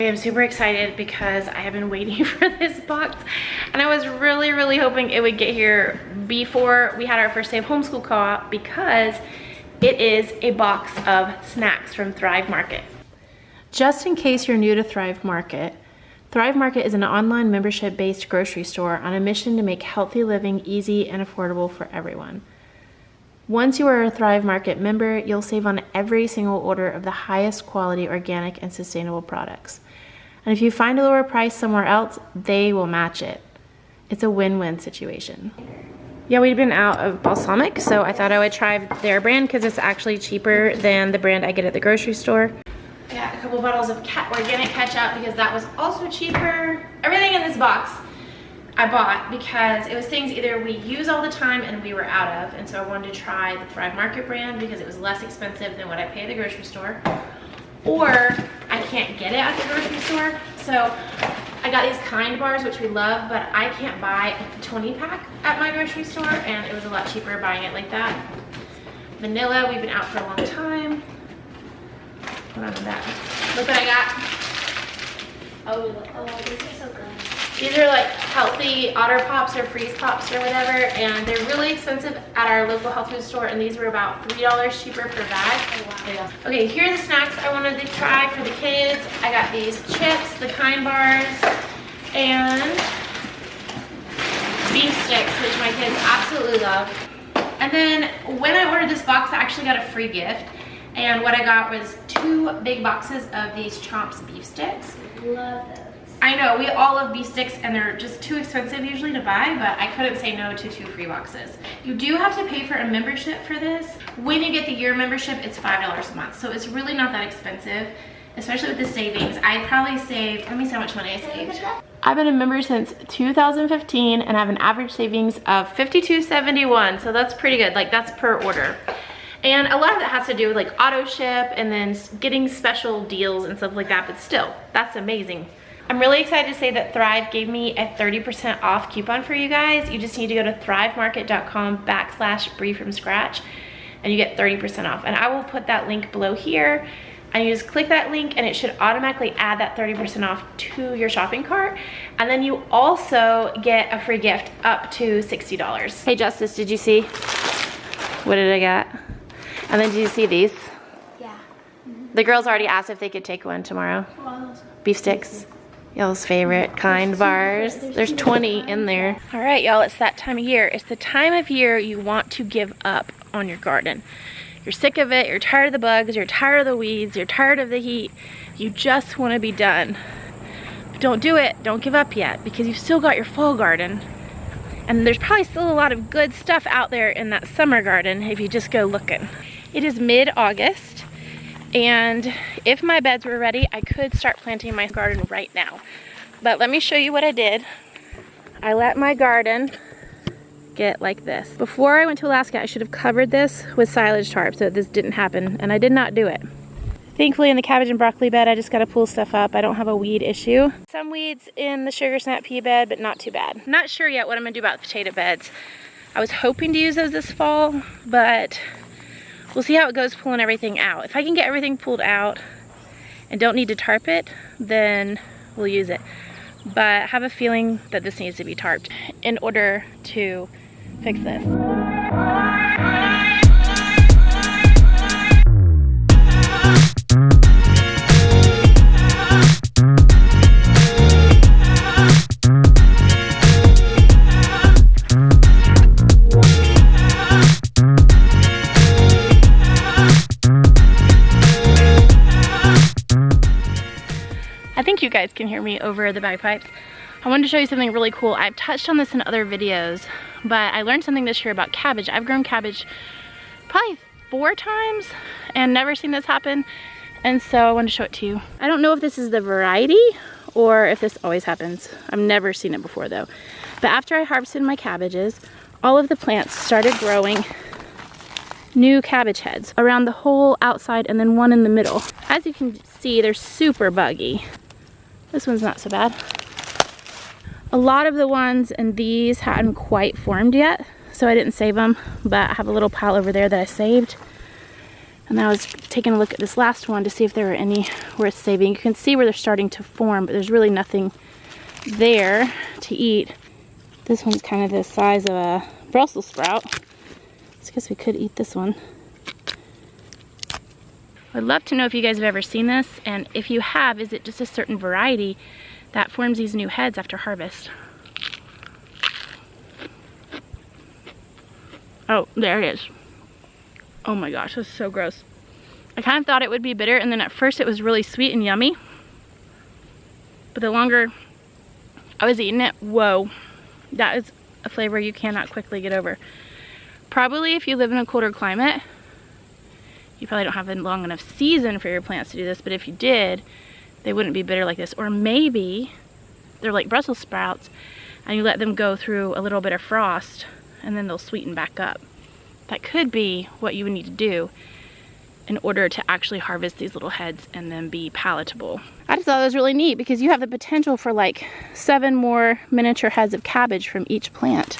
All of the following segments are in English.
I'm super excited because I have been waiting for this box, and I was really hoping it would get here before we had our first day of homeschool co-op, because it is a box of snacks from Thrive Market. Just in case you're new to Thrive Market is an online membership-based grocery store on a mission to make healthy living easy and affordable for everyone. Once you are a Thrive Market member, you'll save on every single order of the highest quality organic and sustainable products. And if you find a lower price somewhere else, they will match it. It's a win-win situation. Yeah, we'd been out of balsamic, so I thought I would try their brand because it's actually cheaper than the brand I get at the grocery store. I got a couple bottles of organic ketchup because that was also cheaper. Everything in this box I bought because it was things either we use all the time and we were out of, and so I wanted to try the Thrive Market brand because it was less expensive than what I pay at the grocery store, or I can't get it at the grocery store. So I got these Kind bars, which we love, but I can't buy a 20 pack at my grocery store, and it was a lot cheaper buying it like that. Vanilla, we've been out for a long time. Hold on to that. Look what I got. Oh, these are so good. These are like healthy Otter Pops or Freeze Pops or whatever, and they're really expensive at our local health food store, and these were about $3 cheaper per bag. Oh, wow. Okay, here are the snacks I wanted to try for the kids. I got these chips, the Kind bars, and beef sticks, which my kids absolutely love. And then when I ordered this box, I actually got a free gift, and what I got was 2 big boxes of these Chomps beef sticks. Love those. I know, we all love beef sticks, and they're just too expensive usually to buy, but I couldn't say no to 2 free boxes. You do have to pay for a membership for this. When you get the year membership, it's $5 a month, so it's really not that expensive, especially with the savings. I probably saved, let me see how much money I saved. I've been a member since 2015 and I have an average savings of $52.71, so that's pretty good. Like, that's per order. And a lot of that has to do with like auto ship and then getting special deals and stuff like that, but still, that's amazing. I'm really excited to say that Thrive gave me a 30% off coupon for you guys. You just need to go to thrivemarket.com/breefromscratch and you get 30% off. And I will put that link below here. And you just click that link and it should automatically add that 30% off to your shopping cart. And then you also get a free gift up to $60. Hey Justice, did you see? What did I get? And then did you see these? Yeah. The girls already asked if they could take one tomorrow. Beef sticks. Y'all's favorite Kind bars. There's 20 in there. All right, y'all, it's that time of year. It's the time of year you want to give up on your garden. You're sick of it, you're tired of the bugs, you're tired of the weeds, you're tired of the heat. You just want to be done. But don't do it, don't give up yet, because you've still got your fall garden. And there's probably still a lot of good stuff out there in that summer garden if you just go looking. It is mid-August, and if my beds were ready, I could start planting my garden right now. But let me show you what I did. I let my garden get like this. Before I went to Alaska, I should have covered this with silage tarp so that this didn't happen, and I did not do it. Thankfully in the cabbage and broccoli bed, I just gotta pull stuff up. I don't have a weed issue. Some weeds in the sugar snap pea bed, but not too bad. I'm not sure yet what I'm gonna do about the potato beds. I was hoping to use those this fall, but we'll see how it goes pulling everything out. If I can get everything pulled out and don't need to tarp it, then we'll use it. But I have a feeling that this needs to be tarped in order to fix this. I think you guys can hear me over the bagpipes. I wanted to show you something really cool. I've touched on this in other videos, but I learned something this year about cabbage. I've grown cabbage probably 4 times and never seen this happen, and so I wanted to show it to you. I don't know if this is the variety or if this always happens. I've never seen it before though. But after I harvested my cabbages, all of the plants started growing new cabbage heads around the whole outside and then one in the middle. As you can see, they're super buggy. This one's not so bad. A lot of the ones in these hadn't quite formed yet, so I didn't save them, but I have a little pile over there that I saved. And I was taking a look at this last one to see if there were any worth saving. You can see where they're starting to form, but there's really nothing there to eat. This one's kind of the size of a Brussels sprout. So I guess we could eat this one. I'd love to know if you guys have ever seen this, and if you have, is it just a certain variety that forms these new heads after harvest? Oh, there it is. Oh my gosh, this is so gross. I kind of thought it would be bitter, and then at first it was really sweet and yummy. But the longer I was eating it, whoa, that is a flavor you cannot quickly get over. Probably if you live in a colder climate, you probably don't have a long enough season for your plants to do this, but if you did, they wouldn't be bitter like this. Or maybe they're like Brussels sprouts and you let them go through a little bit of frost and then they'll sweeten back up. That could be what you would need to do in order to actually harvest these little heads and then be palatable. I just thought it was really neat because you have the potential for like 7 more miniature heads of cabbage from each plant.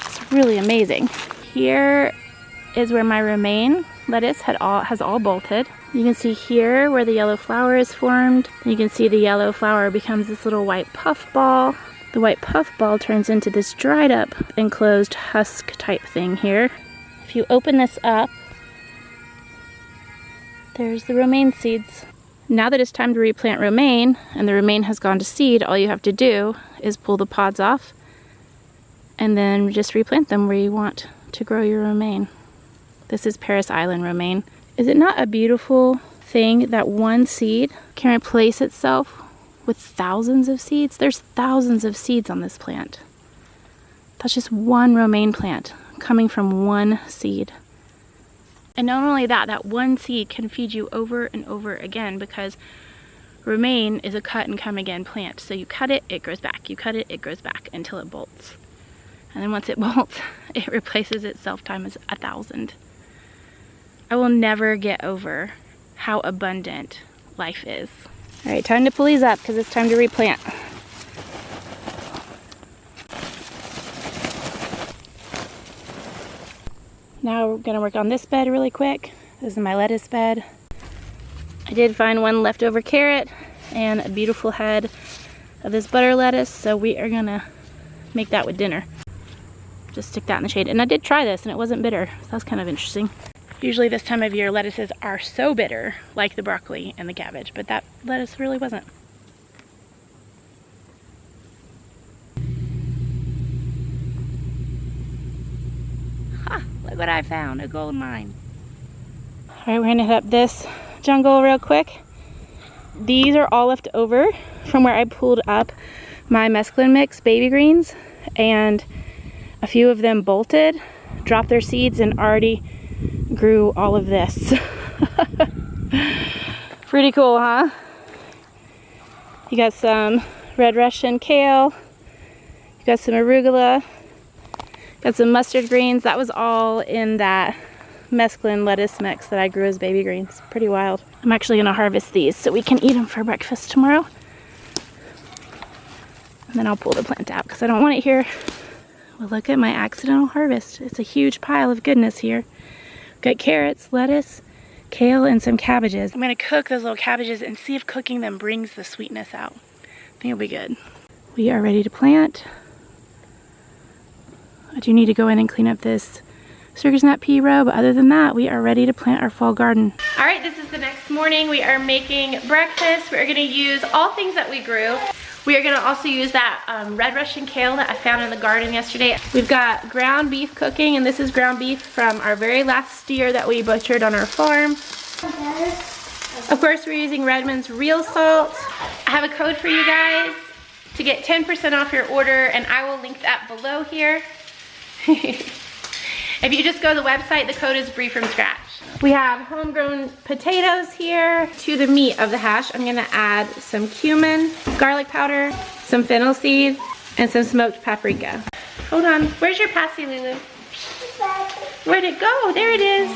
It's really amazing. Here is where my romaine lettuce has all bolted. You can see here where the yellow flower is formed. You can see the yellow flower becomes this little white puff ball. The white puff ball turns into this dried up enclosed husk type thing here. If you open this up, there's the romaine seeds. Now that it's time to replant romaine and the romaine has gone to seed, all you have to do is pull the pods off and then just replant them where you want to grow your romaine. This is Paris Island romaine. Is it not a beautiful thing that one seed can replace itself with thousands of seeds? There's thousands of seeds on this plant. That's just one romaine plant coming from one seed. And not only that, that one seed can feed you over and over again because romaine is a cut and come again plant. So you cut it, it grows back. You cut it, it grows back until it bolts. And then once it bolts, it replaces itself times 1,000. I will never get over how abundant life is. All right, time to pull these up because it's time to replant. Now we're gonna work on this bed really quick. This is my lettuce bed. I did find one leftover carrot and a beautiful head of this butter lettuce, so we are gonna make that with dinner. Just stick that in the shade. And I did try this and it wasn't bitter, so that's kind of interesting. Usually this time of year lettuces are so bitter, like the broccoli and the cabbage, but that lettuce really wasn't. Ha! Look what I found, a gold mine. Alright, we're gonna hit up this jungle real quick. These are all left over from where I pulled up my mesclun mix baby greens, and a few of them bolted, dropped their seeds, and already grew all of this. Pretty cool, huh? You got some red Russian kale, you got some arugula, got some mustard greens. That was all in that mesclun lettuce mix that I grew as baby greens. Pretty wild. I'm actually gonna harvest these so we can eat them for breakfast tomorrow. And then I'll pull the plant out because I don't want it here. Well, look at my accidental harvest. It's a huge pile of goodness here. Got carrots, lettuce, kale, and some cabbages. I'm gonna cook those little cabbages and see if cooking them brings the sweetness out. I think it'll be good. We are ready to plant. I do need to go in and clean up this circus nut pea row, but other than that, we are ready to plant our fall garden. All right, this is the next morning. We are making breakfast. We're gonna use all things that we grew. We are gonna also use that red Russian kale that I found in the garden yesterday. We've got ground beef cooking, and this is ground beef from our very last steer that we butchered on our farm. Of course, we're using Redmond's real salt. I have a code for you guys to get 10% off your order, and I will link that below here. If you just go to the website, the code is Brie from Scratch. We have homegrown potatoes here. To the meat of the hash, I'm gonna add some cumin, garlic powder, some fennel seed, and some smoked paprika. Hold on, where's your passy, Lulu? Where'd it go? There it is.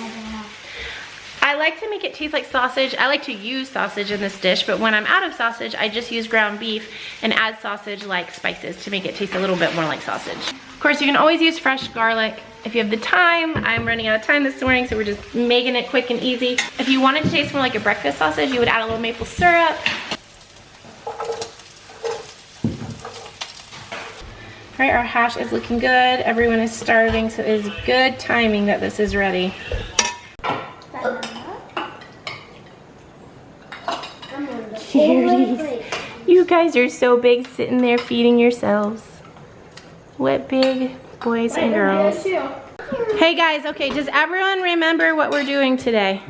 I like to make it taste like sausage. I like to use sausage in this dish, but when I'm out of sausage, I just use ground beef and add sausage like spices to make it taste a little bit more like sausage. Of course, you can always use fresh garlic if you have the time. I'm running out of time this morning, so we're just making it quick and easy. If you wanted to taste more like a breakfast sausage, you would add a little maple syrup. All right, our hash is looking good. Everyone is starving, so it is good timing that this is ready. Cuties. You guys are so big sitting there feeding yourselves. What big boys and girls. Hey guys, okay, does everyone remember what we're doing today?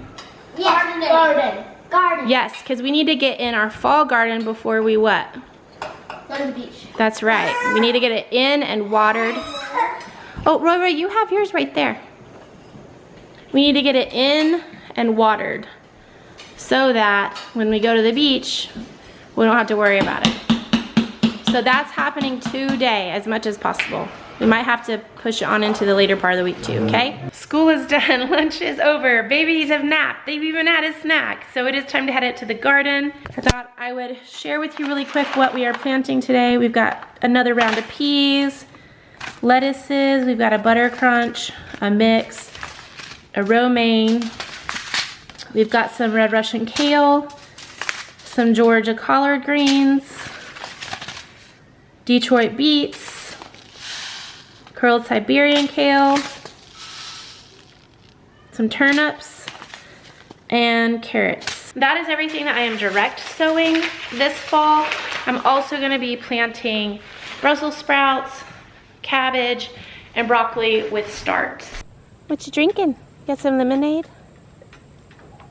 Yes, garden. Yes, because we need to get in our fall garden before we what? Go to the beach. That's right. We need to get it in and watered. Oh, Roy, you have yours right there. We need to get it in and watered so that when we go to the beach, we don't have to worry about it. So that's happening today as much as possible. We might have to push it on into the later part of the week too, okay? School is done, lunch is over, babies have napped, they've even had a snack. So it is time to head out to the garden. I thought I would share with you really quick what we are planting today. We've got another round of peas, lettuces, we've got a butter crunch, a mix, a romaine. We've got some red Russian kale, some Georgia collard greens, Detroit beets, curled Siberian kale, some turnips, and carrots. That is everything that I am direct sowing this fall. I'm also gonna be planting Brussels sprouts, cabbage, and broccoli with starts. What you drinking? Got some lemonade?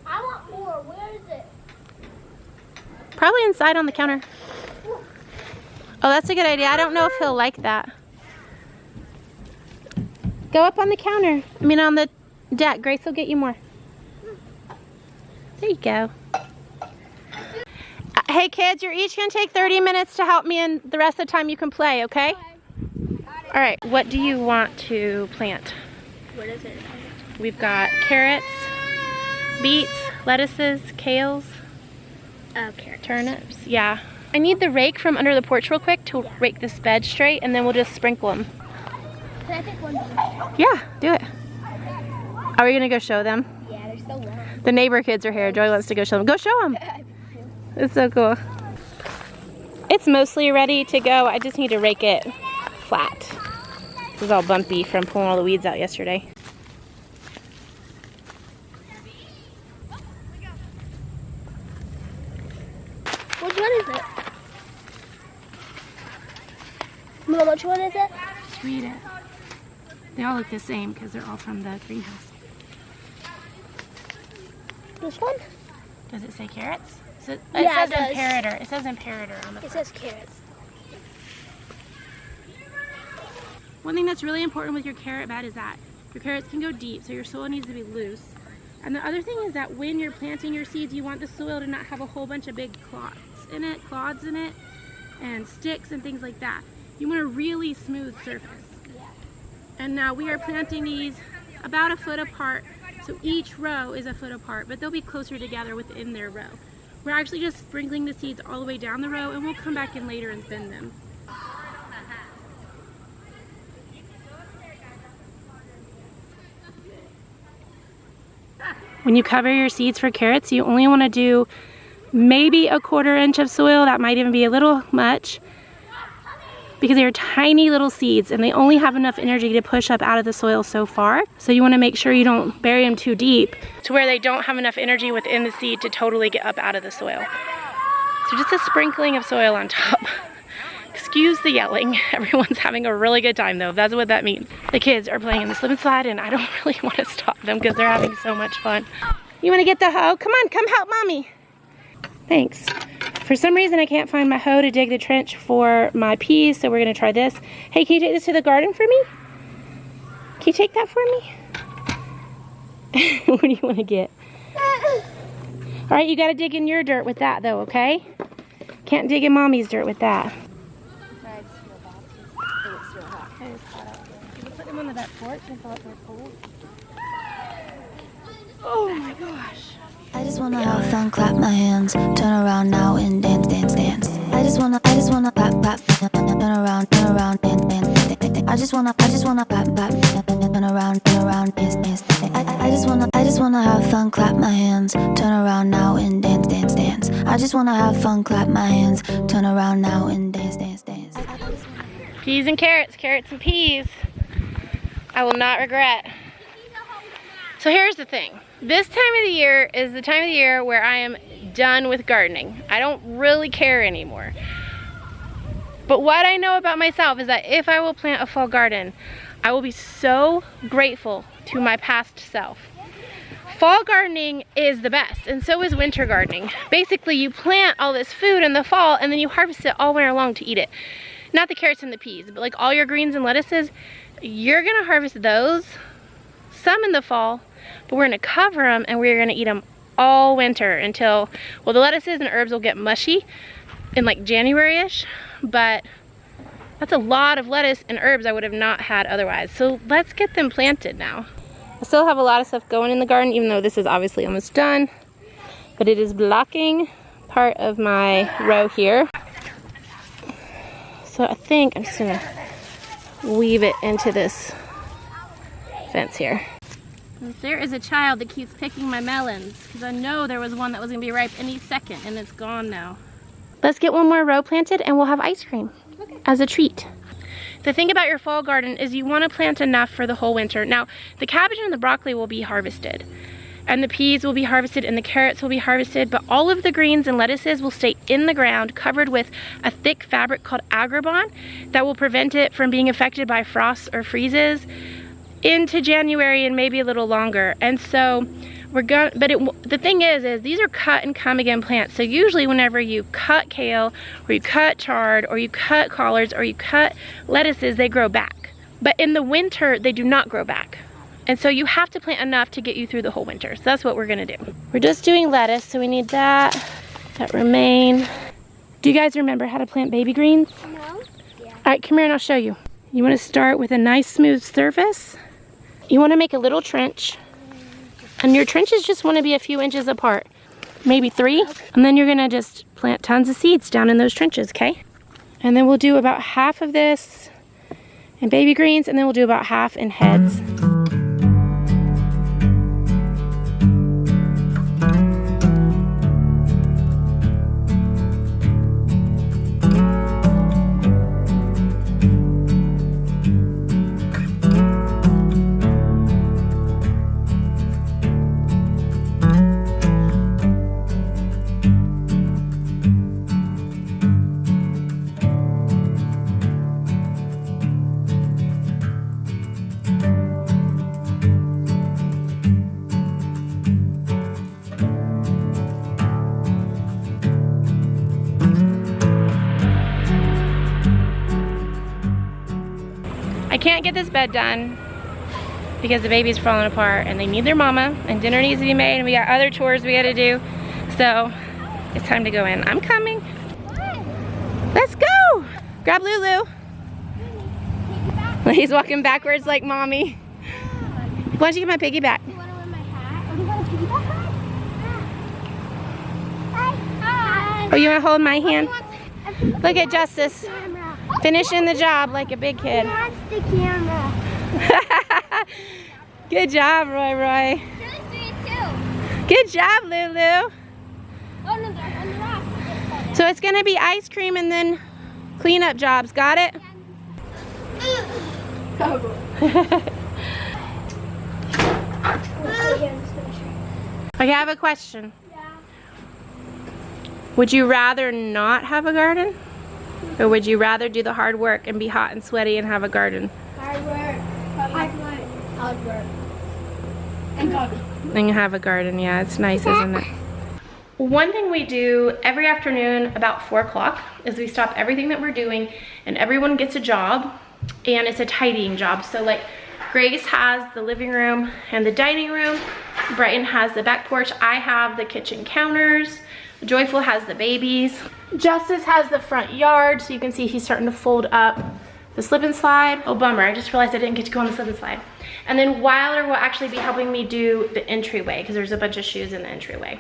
I want more. Where is it? Probably inside on the counter. Oh, that's a good idea. I don't know if he'll like that. Go up on the counter. I mean on the deck. Grace will get you more. There you go. Hey kids, you're each gonna take 30 minutes to help me, and the rest of the time you can play, okay? All right, what do you want to plant? What is it? We've got carrots, beets, lettuces, kales, Oh, carrots. turnips. Yeah. I need the rake from under the porch real quick to rake this bed straight, and then we'll just sprinkle them. Can I pick one? Yeah, do it. Are we gonna go show them? Yeah, they're so long. The neighbor kids are here. Joey wants to go show them. Go show them. It's so cool. It's mostly ready to go. I just need to rake it flat. It was all bumpy from pulling all the weeds out yesterday. Which one is it? Mom, which one is it? Just read it. They all look the same because they're all from the greenhouse. This one? Does it say carrots? It Yeah, says it does. imperator. It says imperator on the It front. says carrots. One thing that's really important with your carrot bed is that your carrots can go deep, so your soil needs to be loose. And the other thing is that when you're planting your seeds, you want the soil to not have a whole bunch of big clods in it, and sticks and things like that. You want a really smooth surface. And now we are planting these about a foot apart, so each row is a foot apart, but they'll be closer together within their row. We're actually just sprinkling the seeds all the way down the row, and we'll come back in later and thin them. When you cover your seeds for carrots, you only want to do maybe a 1/4 inch of soil. That might even be a little much because they're tiny little seeds and they only have enough energy to push up out of the soil so far. So you want to make sure you don't bury them too deep to where they don't have enough energy within the seed to totally get up out of the soil. So just a sprinkling of soil on top. Excuse the yelling. Everyone's having a really good time though, if that's what that means. The kids are playing in the slip and slide and I don't really want to stop them because they're having so much fun. You want to get the hoe? Come on, come help mommy. Thanks. For some reason I can't find my hoe to dig the trench for my peas, so we're going to try this. Hey, can you take this to the garden for me? Can you take that for me? What do you want to get? Alright, you got to dig in your dirt with that though, okay? Can't dig in mommy's dirt with that. Put them on the back porch and feel like they're cold. Oh my gosh. I just wanna have fun, clap my hands, turn around now and dance, dance, dance. I just wanna clap, clap, turn around, dance, dance, dance. I just wanna wanna have fun, clap my hands, turn around now and dance, dance, dance. Peas and carrots, carrots and peas. I will not regret. So here's the thing. This time of the year is the time of the year where I am done with gardening. I don't really care anymore. But what I know about myself is that if I will plant a fall garden, I will be so grateful to my past self. Fall gardening is the best, and so is winter gardening. Basically, you plant all this food in the fall and then you harvest it all winter long to eat it. Not the carrots and the peas, but like all your greens and lettuces, you're gonna harvest those, some in the fall, but we're gonna cover them and we're gonna eat them all winter until, well, the lettuces and herbs will get mushy in like January-ish, but that's a lot of lettuce and herbs I would have not had otherwise. So let's get them planted now. I still have a lot of stuff going in the garden, even though this is obviously almost done, but it is blocking part of my row here. So I think I'm just gonna weave it into this fence here. There is a child that keeps picking my melons because I know there was one that was gonna be ripe any second and it's gone now. Let's get one more row planted and we'll have ice cream as a treat. The thing about your fall garden is you want to plant enough for the whole winter. Now, the cabbage and the broccoli will be harvested, and the peas will be harvested, and the carrots will be harvested, but all of the greens and lettuces will stay in the ground covered with a thick fabric called agribon that will prevent it from being affected by frosts or freezes into January and maybe a little longer. And so we're going, but the thing is these are cut and come again plants. So usually whenever you cut kale or you cut chard or you cut collards or you cut lettuces, they grow back. But in the winter, they do not grow back. And so you have to plant enough to get you through the whole winter. So that's what we're gonna do. We're just doing lettuce, so we need that romaine. Do you guys remember how to plant baby greens? No. Yeah. All right, come here and I'll show you. You wanna start with a nice smooth surface. You wanna make a little trench. And your trenches just want to be a few inches apart, maybe 3. Okay. And then you're gonna just plant tons of seeds down in those trenches, okay? And then we'll do about half of this in baby greens, and then we'll do about half in heads. I can't get this bed done because the baby's falling apart and they need their mama and dinner needs to be made and we got other chores we gotta do. So it's time to go in. I'm coming. Let's go. Grab Lulu. He's walking backwards like mommy. Why don't you get my piggyback? You want to wear my hat? Oh, you want a piggyback hat? Hi. Oh, you want to hold my hand? Look at Justice. Finishing the job like a big kid. That's the camera. Good job, Roy. Julie's doing it too. Good job, Lulu. Oh, no, they're on the rock. So it's going to be ice cream and then cleanup jobs. Got it? Okay, I have a question. Yeah. Would you rather not have a garden? Or would you rather do the hard work and be hot and sweaty and have a garden? Hard work. Hard work. And garden. And have a garden, yeah, it's nice, isn't it? One thing we do every afternoon about 4 o'clock is we stop everything that we're doing and everyone gets a job, and it's a tidying job. So like Grace has the living room and the dining room, Brighton has the back porch, I have the kitchen counters, Joyful has the babies, Justice has the front yard, so you can see he's starting to fold up the slip and slide. Oh bummer, I just realized I didn't get to go on the slip and slide. And then Wilder will actually be helping me do the entryway because there's a bunch of shoes in the entryway.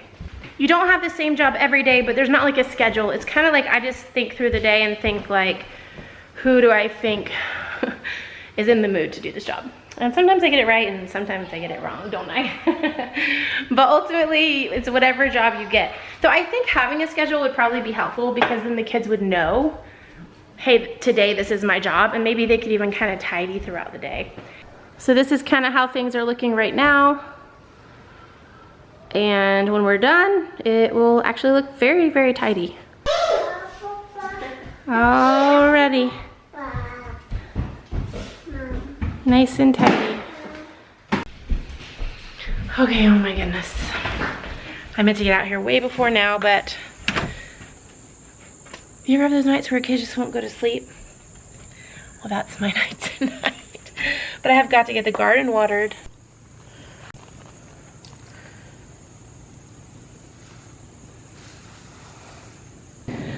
You don't have the same job every day, but there's not like a schedule. It's kind of like I just think through the day and think like, who do I think is in the mood to do this job? And sometimes I get it right and sometimes I get it wrong, don't I? But ultimately, it's whatever job you get. So I think having a schedule would probably be helpful because then the kids would know, hey, today this is my job, and maybe they could even kind of tidy throughout the day. So this is kind of how things are looking right now. And when we're done, it will actually look very, very tidy. Alrighty. Nice and tidy. Okay, oh my goodness. I meant to get out here way before now, but you ever have those nights where kids just won't go to sleep? Well, that's my night tonight. But I have got to get the garden watered.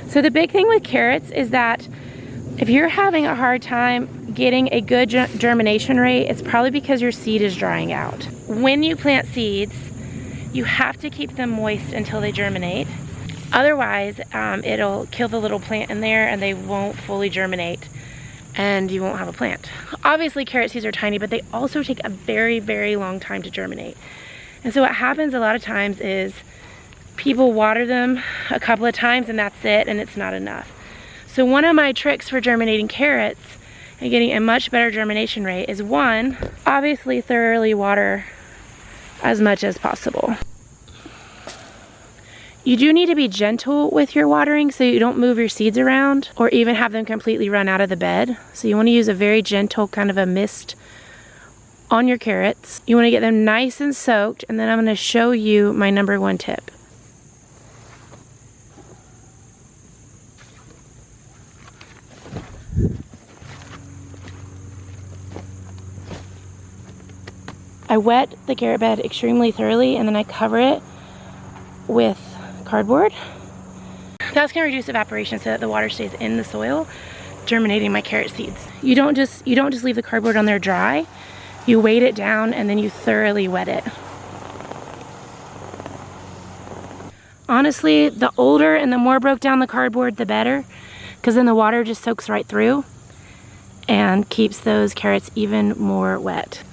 So the big thing with carrots is that if you're having a hard time getting a good germination rate, it's probably because your seed is drying out. When you plant seeds, you have to keep them moist until they germinate. Otherwise, it'll kill the little plant in there and they won't fully germinate and you won't have a plant. Obviously, carrot seeds are tiny, but they also take a very, very long time to germinate. And so what happens a lot of times is people water them a couple of times and that's it, and it's not enough. So one of my tricks for germinating carrots and getting a much better germination rate is, one, obviously thoroughly water as much as possible. You do need to be gentle with your watering so you don't move your seeds around or even have them completely run out of the bed. So you want to use a very gentle kind of a mist on your carrots. You want to get them nice and soaked, and then I'm going to show you my number one tip. I wet the carrot bed extremely thoroughly and then I cover it with cardboard. That's going to reduce evaporation so that the water stays in the soil, germinating my carrot seeds. You don't just leave the cardboard on there dry. You weight it down and then you thoroughly wet it. Honestly, the older and the more broke down the cardboard, the better, because then the water just soaks right through and keeps those carrots even more wet.